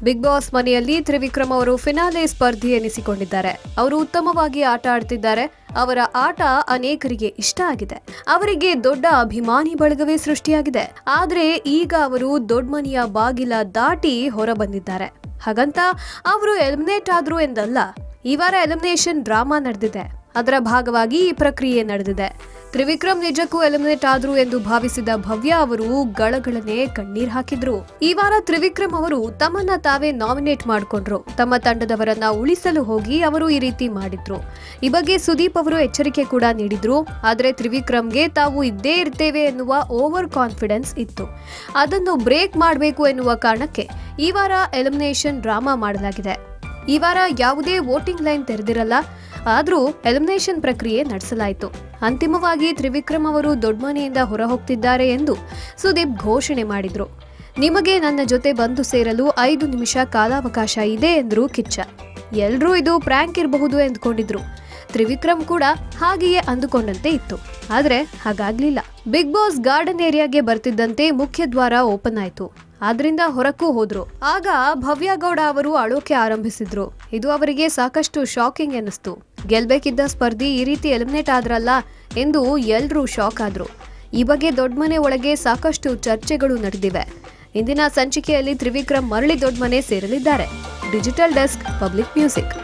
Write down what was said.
Big boss ಮನೆಯಲ್ಲಿ ತ್ರಿವಿಕ್ರಮ್ ಅವರು finale ಸ್ಪರ್ಧಿ ಎನಿಸಿಕೊಂಡಿದ್ದಾರೆ. ಅವರು ಉತ್ತಮವಾಗಿ ಆಟ ಆಡ್ತಿದ್ದಾರೆ. ಅವರ ಆಟ ಅನೇಕರಿಗೆ ಇಷ್ಟ ಆಗಿದೆ. ಅವರಿಗೆ ದೊಡ್ಡ ಅಭಿಮಾನಿ ಬಳಗವೇ ಸೃಷ್ಟಿಯಾಗಿದೆ. ಆದ್ರೆ ಈಗ ಅವರು ದೊಡ್ಡ ಮನೆಯ ಬಾಗಿಲ ದಾಟಿ ಹೊರ ಬಂದಿದ್ದಾರೆ. ಹಾಗಂತ ಅವರು ಎಲಿಮಿನೇಟ್ ಆದ್ರು ಎಂದಲ್ಲ. ಈ ವಾರ ಎಲಿಮಿನೇಷನ್ ಡ್ರಾಮಾ ನಡೆದಿದೆ. ಅದರ ಭಾಗವಾಗಿ ಈ ಪ್ರಕ್ರಿಯೆ ನಡೆದಿದೆ. ತ್ರಿವಿಕ್ರಮ್ ನಿಜಕ್ಕೂ ಎಲಿಮಿನೇಟ್ ಆದ್ರು ಎಂದು ಭಾವಿಸಿದ ಭವ್ಯ ಅವರು ಗಳಗಳನೆ ಕಣ್ಣೀರ್ ಹಾಕಿದ್ರು. ಈ ವಾರ ತ್ರಿವಿಕ್ರಮ್ ಅವರು ತಮ್ಮನ್ನ ತಾವೇ ನಾಮಿನೇಟ್ ಮಾಡಿಕೊಂಡ್ರು. ತಮ್ಮ ತಂಡದವರನ್ನ ಉಳಿಸಲು ಹೋಗಿ ಅವರು ಈ ರೀತಿ ಮಾಡಿದ್ರು. ಈ ಬಗ್ಗೆ ಸುದೀಪ್ ಅವರು ಎಚ್ಚರಿಕೆ ಕೂಡ ನೀಡಿದ್ರು. ಆದ್ರೆ ತ್ರಿವಿಕ್ರಮ್ಗೆ ತಾವು ಇದ್ದೇ ಇರ್ತೇವೆ ಎನ್ನುವ ಓವರ್ ಕಾನ್ಫಿಡೆನ್ಸ್ ಇತ್ತು. ಅದನ್ನು ಬ್ರೇಕ್ ಮಾಡಬೇಕು ಎನ್ನುವ ಕಾರಣಕ್ಕೆ ಈ ವಾರ ಎಲಿಮಿನೇಷನ್ ಡ್ರಾಮಾ ಮಾಡಲಾಗಿದೆ. ಈ ವಾರ ಯಾವುದೇ ವೋಟಿಂಗ್ ಲೈನ್ ತೆರೆದಿರಲ್ಲ. ಆದ್ರೂ ಎಲಿಮಿನೇಷನ್ ಪ್ರಕ್ರಿಯೆ ನಡೆಸಲಾಯಿತು. ಅಂತಿಮವಾಗಿ ತ್ರಿವಿಕ್ರಮ್ ಅವರು ದೊಡ್ಡ ಮನೆಯಿಂದ ಹೊರ ಹೋಗ್ತಿದ್ದಾರೆ ಎಂದು ಸುದೀಪ್ ಘೋಷಣೆ ಮಾಡಿದ್ರು. ನಿಮಗೆ ನನ್ನ ಜೊತೆ ಬಂದು ಸೇರಲು 5 ನಿಮಿಷ ಕಾಲಾವಕಾಶ ಇದೆ ಎಂದ್ರು ಕಿಚ್ಚ. ಎಲ್ರೂ ಇದು ಪ್ರಾಂಕ್ ಇರಬಹುದು ಎಂದುಕೊಂಡಿದ್ರು. ತ್ರಿವಿಕ್ರಮ್ ಕೂಡ ಹಾಗೆಯೇ ಅಂದುಕೊಂಡಂತೆ ಇತ್ತು. ಆದ್ರೆ ಹಾಗಾಗ್ಲಿಲ್ಲ. ಬಿಗ್ ಬಾಸ್ ಗಾರ್ಡನ್ ಏರಿಯಾಗೆ ಬರ್ತಿದ್ದಂತೆ ಮುಖ್ಯ ದ್ವಾರ ಓಪನ್ ಆಯ್ತು. ಆದ್ರಿಂದ ಹೊರಕ್ಕೂ ಹೋದ್ರು. ಆಗ ಭವ್ಯ ಗೌಡ ಅವರು ಅಳೋಕೆ ಆರಂಭಿಸಿದ್ರು. ಇದು ಅವರಿಗೆ ಸಾಕಷ್ಟು ಶಾಕಿಂಗ್ ಎನಿಸ್ತು. ಗೆಲ್ಬೇಕಿದ್ದ ಸ್ಪರ್ಧಿ ಈ ರೀತಿ ಎಲಿಮಿನೇಟ್ ಆದ್ರಲ್ಲ ಎಂದು ಎಲ್ರೂ ಶಾಕ್ ಆದ್ರು. ಈ ಬಗ್ಗೆ ದೊಡ್ಡ ಮನೆ ಒಳಗೆ ಸಾಕಷ್ಟು ಚರ್ಚೆಗಳು ನಡೆದಿವೆ. ಇಂದಿನ ಸಂಚಿಕೆಯಲ್ಲಿ ತ್ರಿವಿಕ್ರಮ್ ಮರಳಿ ದೊಡ್ಡ ಮನೆ ಸೇರಲಿದ್ದಾರೆ. Digital desk, Public music.